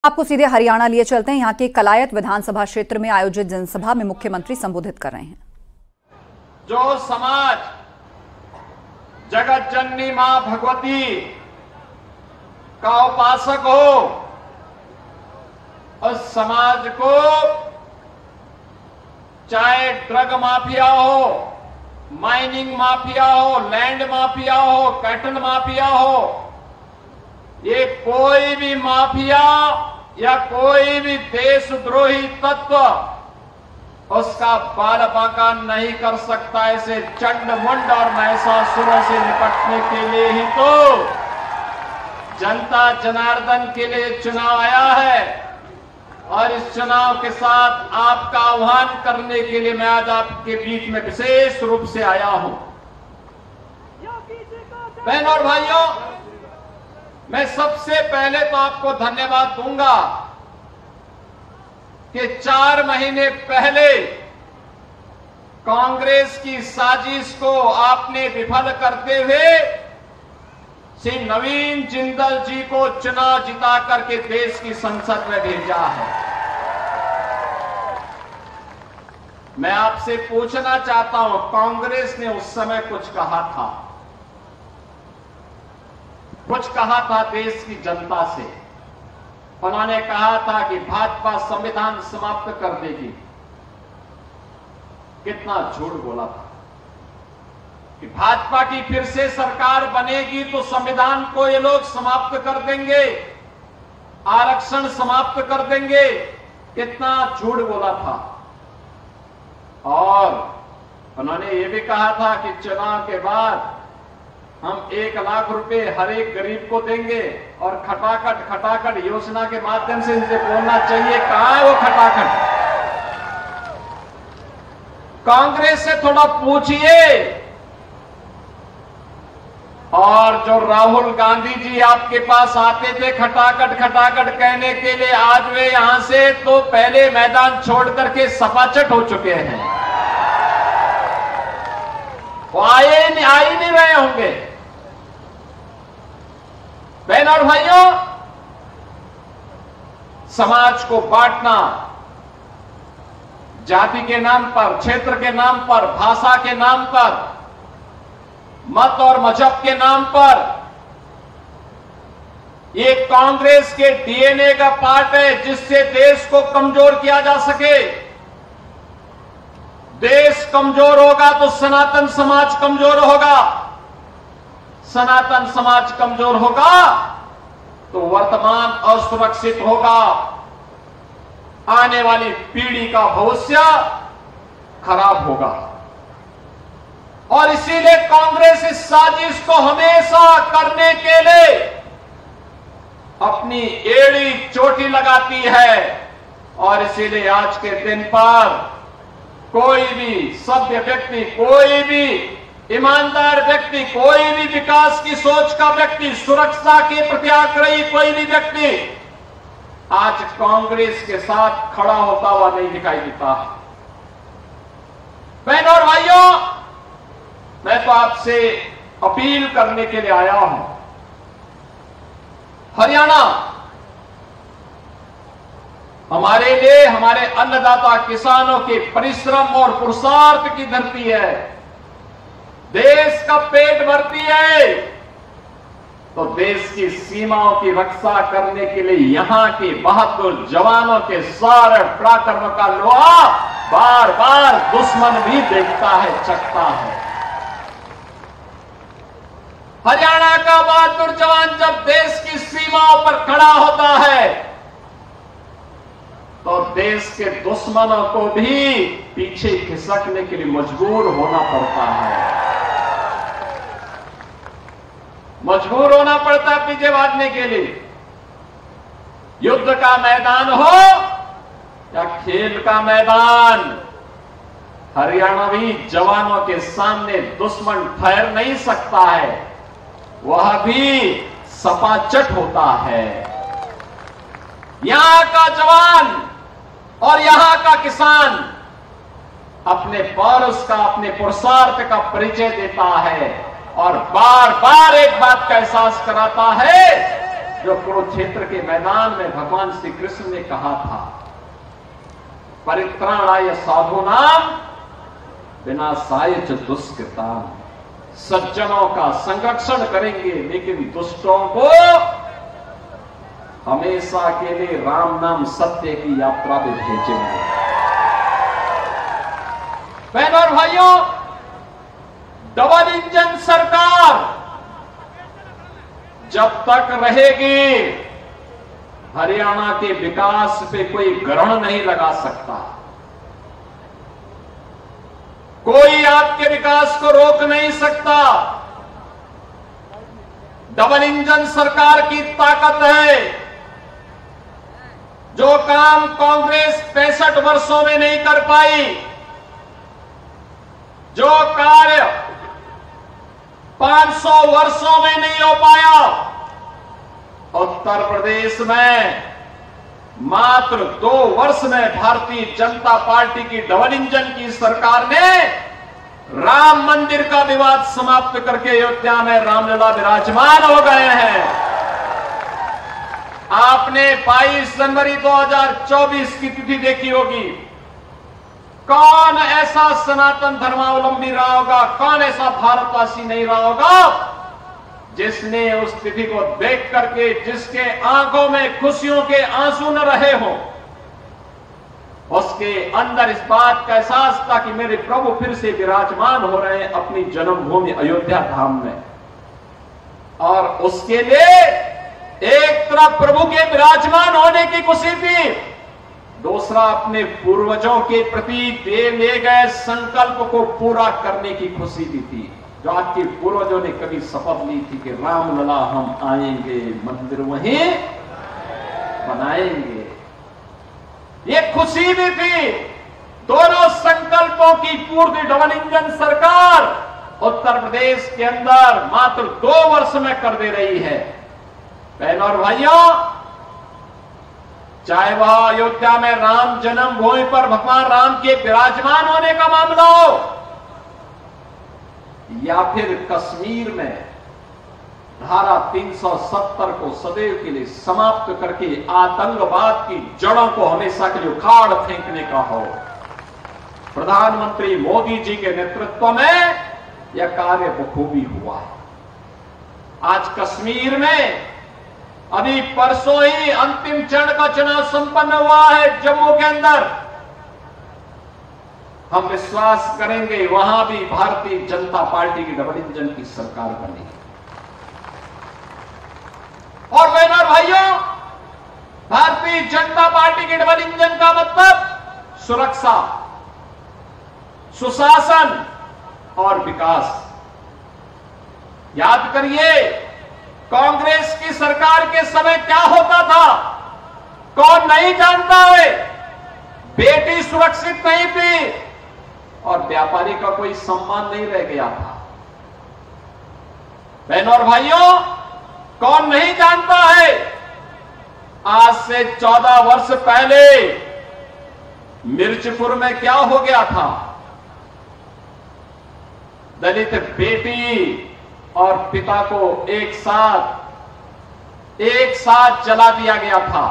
आपको सीधे हरियाणा लिए चलते हैं। यहाँ के कलायत विधानसभा क्षेत्र में आयोजित जनसभा में मुख्यमंत्री संबोधित कर रहे हैं। जो समाज जगत जननी मां भगवती का उपासक हो, उस समाज को चाहे ड्रग माफिया हो, माइनिंग माफिया हो, लैंड माफिया हो, कैटल माफिया हो, ये कोई भी माफिया या कोई भी देशद्रोही तत्व उसका बाल बांका नहीं कर सकता। ऐसे चंड मुंड और महिषासुरों से निपटने के लिए ही तो जनता जनार्दन के लिए चुनाव आया है, और इस चुनाव के साथ आपका आह्वान करने के लिए मैं आज आपके बीच में विशेष रूप से आया हूं। बहनों और भाइयों, मैं सबसे पहले तो आपको धन्यवाद दूंगा कि 4 महीने पहले कांग्रेस की साजिश को आपने विफल करते हुए श्री नवीन जिंदल जी को चुनाव जिता करके देश की संसद में भेजा है। मैं आपसे पूछना चाहता हूं, कांग्रेस ने उस समय कुछ कहा था देश की जनता से। उन्होंने कहा था कि भाजपा संविधान समाप्त कर देगी। कितना झूठ बोला था कि भाजपा की फिर से सरकार बनेगी तो संविधान को ये लोग समाप्त कर देंगे, आरक्षण समाप्त कर देंगे। कितना झूठ बोला था। और उन्होंने ये भी कहा था कि चुनाव के बाद हम 1 लाख रुपए हर एक गरीब को देंगे, और खटाखट योजना के माध्यम से इनसे बोलना चाहिए, कहां है वो खटाखट। कांग्रेस से थोड़ा पूछिए। और जो राहुल गांधी जी आपके पास आते थे खटाखट कहने के लिए, आज वे यहां से तो पहले मैदान छोड़ करके सपाचट हो चुके हैं। वो आ ही नहीं रहे होंगे। बहनों और भाइयों, समाज को बांटना जाति के नाम पर, क्षेत्र के नाम पर, भाषा के नाम पर, मत और मजहब के नाम पर, ये कांग्रेस के डीएनए का पार्ट है, जिससे देश को कमजोर किया जा सके। देश कमजोर होगा तो सनातन समाज कमजोर होगा, सनातन समाज कमजोर होगा तो वर्तमान असुरक्षित होगा, आने वाली पीढ़ी का भविष्य खराब होगा। और इसीलिए कांग्रेस इस साजिश को हमेशा करने के लिए अपनी एड़ी चोटी लगाती है। और इसीलिए आज के दिन पर कोई भी सभ्य व्यक्ति, कोई भी ईमानदार व्यक्ति, कोई भी विकास की सोच का व्यक्ति, सुरक्षा के प्रति आग्रही कोई भी व्यक्ति आज कांग्रेस के साथ खड़ा होता हुआ नहीं दिखाई देता। बहनों और भाइयों, मैं तो आपसे अपील करने के लिए आया हूं। हरियाणा हमारे लिए, हमारे अन्नदाता किसानों के परिश्रम और पुरुषार्थ की धरती है। देश का पेट भरती है तो देश की सीमाओं की रक्षा करने के लिए यहां के बहादुर जवानों के सारे पराक्रम का लोहा बार बार दुश्मन भी देखता है, चखता है। हरियाणा का बहादुर जवान जब देश की सीमाओं पर खड़ा होता है तो देश के दुश्मनों को भी पीछे खिसकने के लिए मजबूर होना पड़ता है, मजबूर होना पड़ता है पीछे भागने के लिए। युद्ध का मैदान हो या खेल का मैदान, हरियाणवी जवानों के सामने दुश्मन ठहर नहीं सकता है, वह भी सपाचट होता है। यहां का जवान और यहां का किसान अपने पौरुष का, अपने पुरुषार्थ का परिचय देता है और बार बार एक बात का एहसास कराता है जो कुरुक्षेत्र के मैदान में भगवान श्री कृष्ण ने कहा था, परित्राणाय साधूनाम विनाशाय च दुष्कृताम। सज्जनों का संरक्षण करेंगे लेकिन दुष्टों को हमेशा के लिए राम नाम सत्य की यात्रा में भेजेंगे। बहनों और भाइयों, डबल इंजन सरकार जब तक रहेगी, हरियाणा के विकास पे कोई ग्रहण नहीं लगा सकता। कोई आपके विकास को रोक नहीं सकता। डबल इंजन सरकार की ताकत है। जो काम कांग्रेस 65 वर्षों में नहीं कर पाई, जो कार्य 500 वर्षों में नहीं हो पाया, उत्तर प्रदेश में मात्र 2 वर्ष में भारतीय जनता पार्टी की डबल इंजन की सरकार ने राम मंदिर का विवाद समाप्त करके अयोध्या में रामलला विराजमान हो गए हैं। आपने 22 जनवरी 2024 की तिथि देखी होगी। कौन ऐसा सनातन धर्मावलंबी रहा होगा, कौन ऐसा भारतवासी नहीं रहा होगा जिसने उस तिथि को देख करके, जिसके आंखों में खुशियों के आंसू न रहे हो, उसके अंदर इस बात का एहसास था कि मेरे प्रभु फिर से विराजमान हो रहे हैं अपनी जन्मभूमि अयोध्या धाम में। और उसके लिए एक तरफ प्रभु के विराजमान होने की खुशी थी, दूसरा अपने पूर्वजों के प्रति ले गए संकल्प को पूरा करने की खुशी भी थी। जो आपके पूर्वजों ने कभी शपथ ली थी कि रामलला हम आएंगे, मंदिर वहीं बनाएंगे, ये खुशी भी थी। दोनों संकल्पों की पूर्ति डबल इंजन सरकार उत्तर प्रदेश के अंदर मात्र 2 वर्ष में कर दे रही है। बहनों और भाइयों, चाहे वह अयोध्या में राम जन्मभूमि पर भगवान राम के विराजमान होने का मामला हो, या फिर कश्मीर में धारा 370 को सदैव के लिए समाप्त करके आतंकवाद की जड़ों को हमेशा के लिए उखाड़ फेंकने का हो, प्रधानमंत्री मोदी जी के नेतृत्व में यह कार्य बखूबी हुआ है। आज कश्मीर में अभी परसों ही अंतिम चरण का चुनाव संपन्न हुआ है जम्मू के अंदर। हम विश्वास करेंगे वहां भी भारतीय जनता पार्टी की डबल इंजन की सरकार बनेगी। और बहनों और भाइयों, भारतीय जनता पार्टी की डबल इंजन का मतलब सुरक्षा, सुशासन और विकास। याद करिए, कांग्रेस की सरकार के समय क्या होता था, कौन नहीं जानता है। बेटी सुरक्षित नहीं थी और व्यापारी का कोई सम्मान नहीं रह गया था। बहनों और भाइयों, कौन नहीं जानता है, आज से 14 वर्ष पहले मिर्चपुर में क्या हो गया था। दलित बेटी और पिता को एक साथ जला दिया गया था।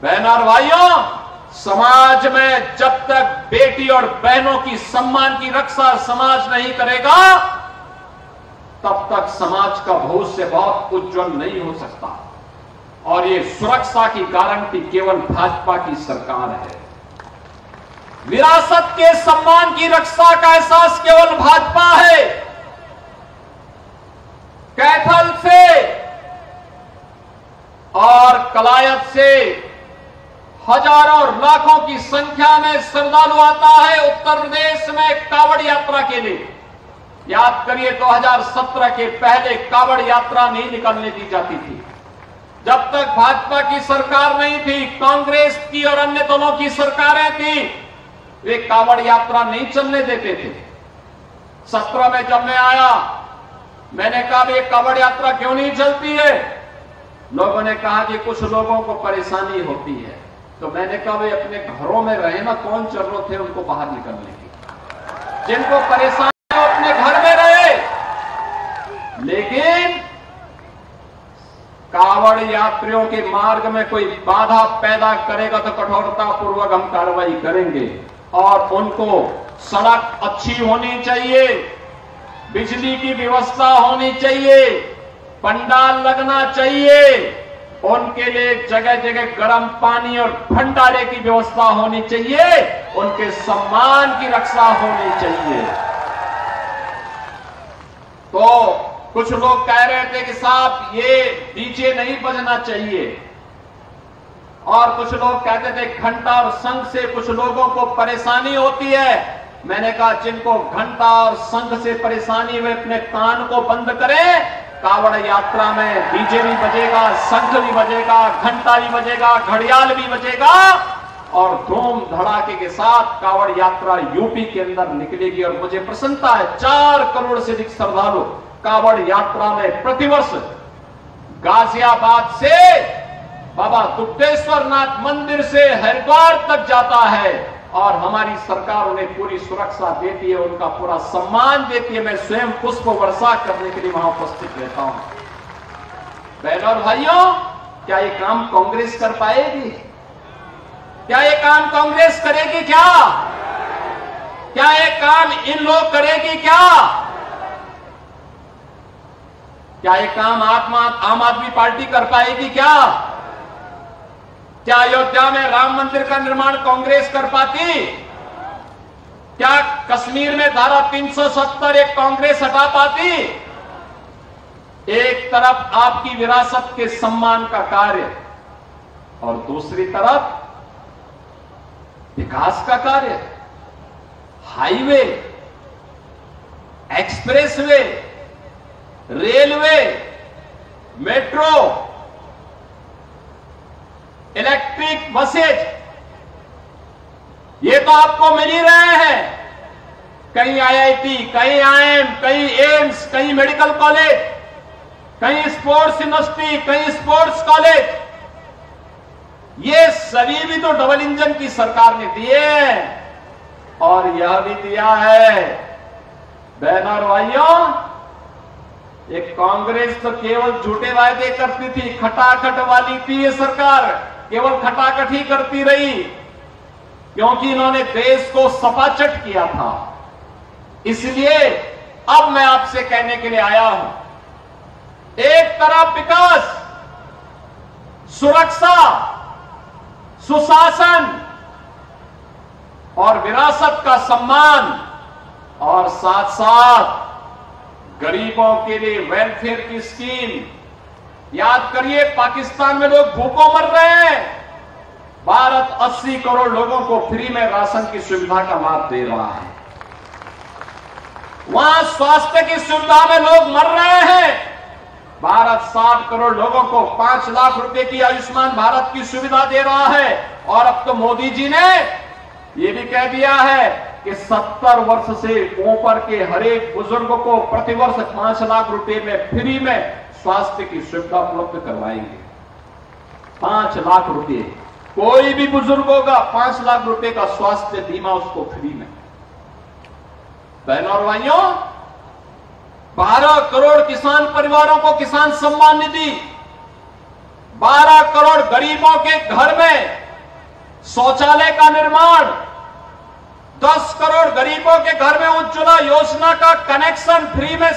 बहनों और भाइयों, समाज में जब तक बेटी और बहनों की सम्मान की रक्षा समाज नहीं करेगा, तब तक समाज का भविष्य बहुत उज्जवल नहीं हो सकता। और ये सुरक्षा की गारंटी केवल भाजपा की सरकार है। विरासत के सम्मान की रक्षा का एहसास केवल भाजपा है। कैथल से और कलायत से हजारों और लाखों की संख्या में श्रद्धालु आता है उत्तर प्रदेश में कावड़ यात्रा के लिए। याद करिए, 2017 के पहले कावड़ यात्रा नहीं निकलने दी जाती थी। जब तक भाजपा की सरकार नहीं थी, कांग्रेस की और अन्य दलों की सरकारें थी, वे कावड़ यात्रा नहीं चलने देते थे। 17 में जब मैं आया, मैंने कहा ये कावड़ यात्रा क्यों नहीं चलती है। लोगों ने कहा कि कुछ लोगों को परेशानी होती है। तो मैंने कहा वे अपने घरों में रहे ना, कौन जरूरत है उनको बाहर निकलने की। जिनको परेशानी हो अपने घर में रहे। लेकिन कावड़ यात्रियों के मार्ग में कोई बाधा पैदा करेगा तो कठोरता पूर्वक हम कार्रवाई करेंगे। और उनको सड़क अच्छी होनी चाहिए, बिजली की व्यवस्था होनी चाहिए, पंडाल लगना चाहिए, उनके लिए जगह जगह गर्म पानी और भंडारे की व्यवस्था होनी चाहिए, उनके सम्मान की रक्षा होनी चाहिए। तो कुछ लोग कह रहे थे कि साहब ये डीजे नहीं बजना चाहिए, और कुछ लोग कहते थे घंटा और शंख से कुछ लोगों को परेशानी होती है। मैंने कहा जिनको घंटा और शंख से परेशानी हुई अपने कान को बंद करें। कावड़ यात्रा में डीजे भी बजेगा, शंख भी बजेगा, घंटा भी बजेगा, घड़ियाल भी बजेगा, और धूम धड़ाके के साथ कावड़ यात्रा यूपी के अंदर निकलेगी। और मुझे प्रसन्नता है 4 करोड़ से अधिक श्रद्धालु कावड़ यात्रा में प्रतिवर्ष गाजियाबाद से बाबा दुग्धेश्वर नाथ मंदिर से हरिद्वार तक जाता है, और हमारी सरकार उन्हें पूरी सुरक्षा देती है, उनका पूरा सम्मान देती है। मैं स्वयं पुष्प वर्षा करने के लिए वहां उपस्थित रहता हूं। बहनों और भाइयों, क्या ये काम कांग्रेस कर पाएगी? क्या ये काम कांग्रेस करेगी? क्या ये काम इन लोग करेगी? क्या ये काम आम आदमी पार्टी कर पाएगी? क्या अयोध्या में राम मंदिर का निर्माण कांग्रेस कर पाती? क्या कश्मीर में धारा 370 एक कांग्रेस हटा पाती? एक तरफ आपकी विरासत के सम्मान का कार्य और दूसरी तरफ विकास का कार्य, highway, expressway, railway, metro, electric buses, ये तो आपको मिल ही रहे हैं। कहीं आईआईटी, कहीं आईएम, कहीं एम्स, कहीं मेडिकल कॉलेज, कहीं स्पोर्ट्स यूनिवर्सिटी, कहीं स्पोर्ट्स कॉलेज, ये सभी भी तो डबल इंजन की सरकार ने दिए। और यह भी दिया है बहनों और भाइयों, एक कांग्रेस तो केवल झूठे वायदे करती थी, खटाखट वाली थी ये सरकार, केवल खटाखट ही करती रही, क्योंकि इन्होंने देश को सपाचट किया था। इसलिए अब मैं आपसे कहने के लिए आया हूं, एक तरफ विकास, सुरक्षा, सुशासन और विरासत का सम्मान, और साथ साथ गरीबों के लिए वेलफेयर की स्कीम। याद करिए, पाकिस्तान में लोग भूखों मर रहे हैं, भारत 80 करोड़ लोगों को फ्री में राशन की सुविधा का लाभ दे रहा है। वहां स्वास्थ्य की सुविधा में लोग मर रहे हैं, भारत 60 करोड़ लोगों को 5 लाख रुपए की आयुष्मान भारत की सुविधा दे रहा है। और अब तो मोदी जी ने यह भी कह दिया है कि 70 वर्ष से ऊपर के हरेक बुजुर्ग को प्रतिवर्ष 5 लाख रुपए में फ्री में स्वास्थ्य की सुविधा उपलब्ध करवाएंगे। 5 लाख रुपए, कोई भी बुजुर्ग होगा 5 लाख रुपए का स्वास्थ्य बीमा उसको फ्री में। बहनों और भाइयों, 12 करोड़ किसान परिवारों को किसान सम्मान निधि, 12 करोड़ गरीबों के घर में शौचालय का निर्माण, 10 करोड़ गरीबों के घर में उज्ज्वला योजना का कनेक्शन फ्री में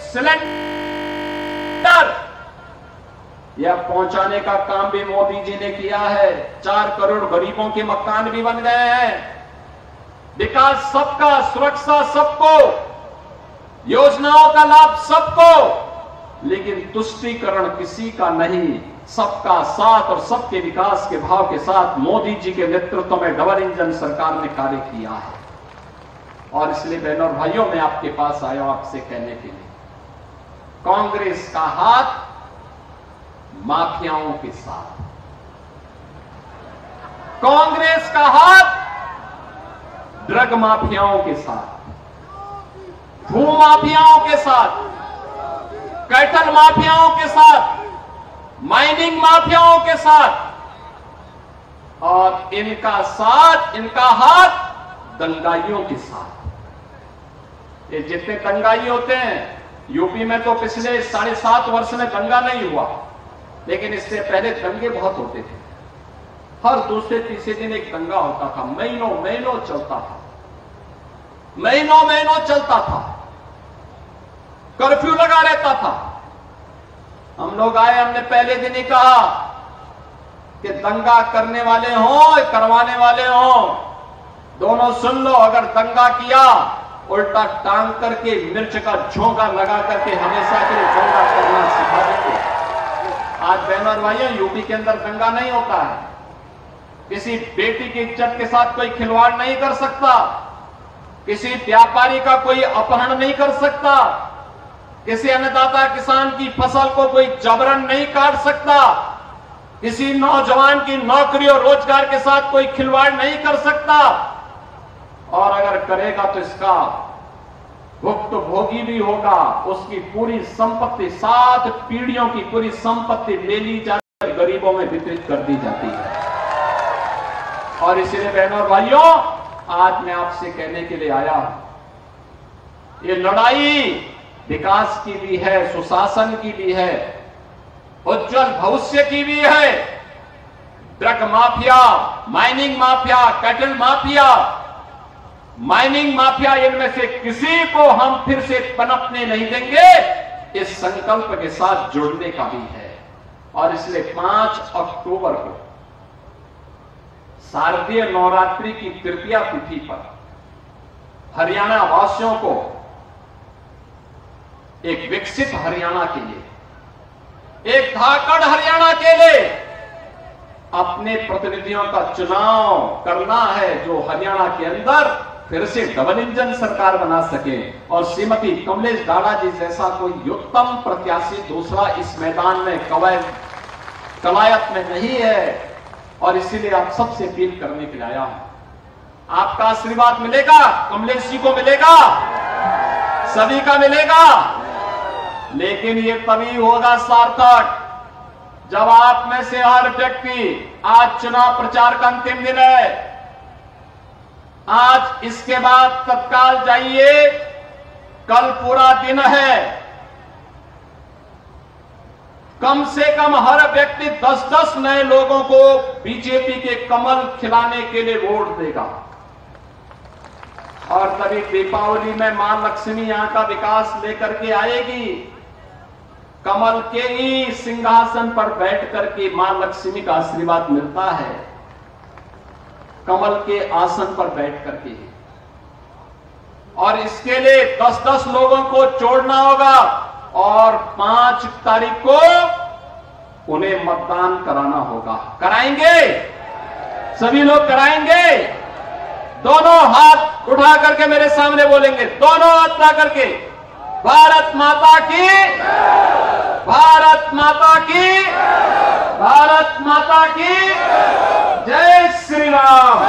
सिलेंडर यह पहुंचाने का काम भी मोदी जी ने किया है। 4 करोड़ गरीबों के मकान भी बन गए हैं। विकास सबका, सुरक्षा सबको, योजनाओं का लाभ सबको, लेकिन तुष्टीकरण किसी का नहीं। सबका साथ और सबके विकास के भाव के साथ मोदी जी के नेतृत्व में डबल इंजन सरकार ने कार्य किया है। और इसलिए बहनों और भाइयों, मैं आपके पास आया हूं आपसे कहने के लिए, कांग्रेस का हाथ माफियाओं के साथ, कांग्रेस का हाथ ड्रग माफियाओं के साथ, भू माफियाओं के साथ, कैटल माफियाओं के साथ, माइनिंग माफियाओं के साथ, और इनका साथ, इनका हाथ दंगाइयों के साथ। ये जितने दंगाई होते हैं, यूपी में तो पिछले 7.5 वर्ष में दंगा नहीं हुआ, लेकिन इससे पहले दंगे बहुत होते थे। हर दूसरे तीसरे दिन एक दंगा होता था, महीनों महीनों चलता था, महीनों महीनों चलता था, कर्फ्यू लगा रहता था। हम लोग आए, हमने पहले दिन ही कहा कि दंगा करने वाले हों, करवाने वाले हों, दोनों सुन लो। अगर दंगा किया, उल्टा टांग करके मिर्च का झोंका लगा करके हमेशा के लिए दंगा करना सिखा देंगे। आज बहनों और भाइयों, यूपी के अंदर दंगा नहीं होता है। किसी बेटी की इज्जत के साथ कोई खिलवाड़ नहीं कर सकता, किसी व्यापारी का कोई अपहरण नहीं कर सकता, किसी अन्नदाता किसान की फसल को कोई जबरन नहीं काट सकता, किसी नौजवान की नौकरी और रोजगार के साथ कोई खिलवाड़ नहीं कर सकता। और अगर करेगा तो इसका भुक्तभोगी भी होगा। उसकी पूरी संपत्ति, 7 पीढ़ियों की पूरी संपत्ति ले ली जाती है, गरीबों में वितरित कर दी जाती है। और इसलिए बहनों और भाइयों, आज मैं आपसे कहने के लिए आया हूं, ये लड़ाई विकास की भी है, सुशासन की भी है, उज्जवल भविष्य की भी है। Drug mafia, mining mafia, cattle mafia, mining mafia, इनमें से किसी को हम फिर से पनपने नहीं देंगे। इस संकल्प के साथ जुड़ने का भी है। और इसलिए 5 अक्टूबर को शारदीय नवरात्रि की तृतीया तिथि पर हरियाणा वासियों को एक विकसित हरियाणा के लिए, एक धाकड़ हरियाणा के लिए अपने प्रतिनिधियों का चुनाव करना है, जो हरियाणा के अंदर फिर से डबल इंजन सरकार बना सके। और श्रीमती कमलेश दाड़ा जी जैसा कोई उत्तम प्रत्याशी दूसरा इस मैदान में कवायद में नहीं है। और इसीलिए आप सबसे अपील करने के लिए आया हूं। आपका आशीर्वाद मिलेगा, कमलेश जी को मिलेगा, सभी का मिलेगा, लेकिन ये तभी होगा सार्थक जब आप में से हर व्यक्ति, आज चुनाव प्रचार का अंतिम दिन है, आज इसके बाद तत्काल जाइए, कल पूरा दिन है, कम से कम हर व्यक्ति 10-10 नए लोगों को बीजेपी के कमल खिलाने के लिए वोट देगा। और तभी दीपावली में मां लक्ष्मी यहां का विकास लेकर के आएगी। कमल के ही सिंहासन पर बैठ करके मां लक्ष्मी का आशीर्वाद मिलता है, कमल के आसन पर बैठ करके। और इसके लिए 10-10 लोगों को जोड़ना होगा और 5 तारीख को उन्हें मतदान कराना होगा। कराएंगे? सभी लोग कराएंगे? दोनों हाथ उठा करके मेरे सामने बोलेंगे, दोनों हाथ उठा करके, भारत माता की, भारत माता की, भारत माता की जय श्री राम।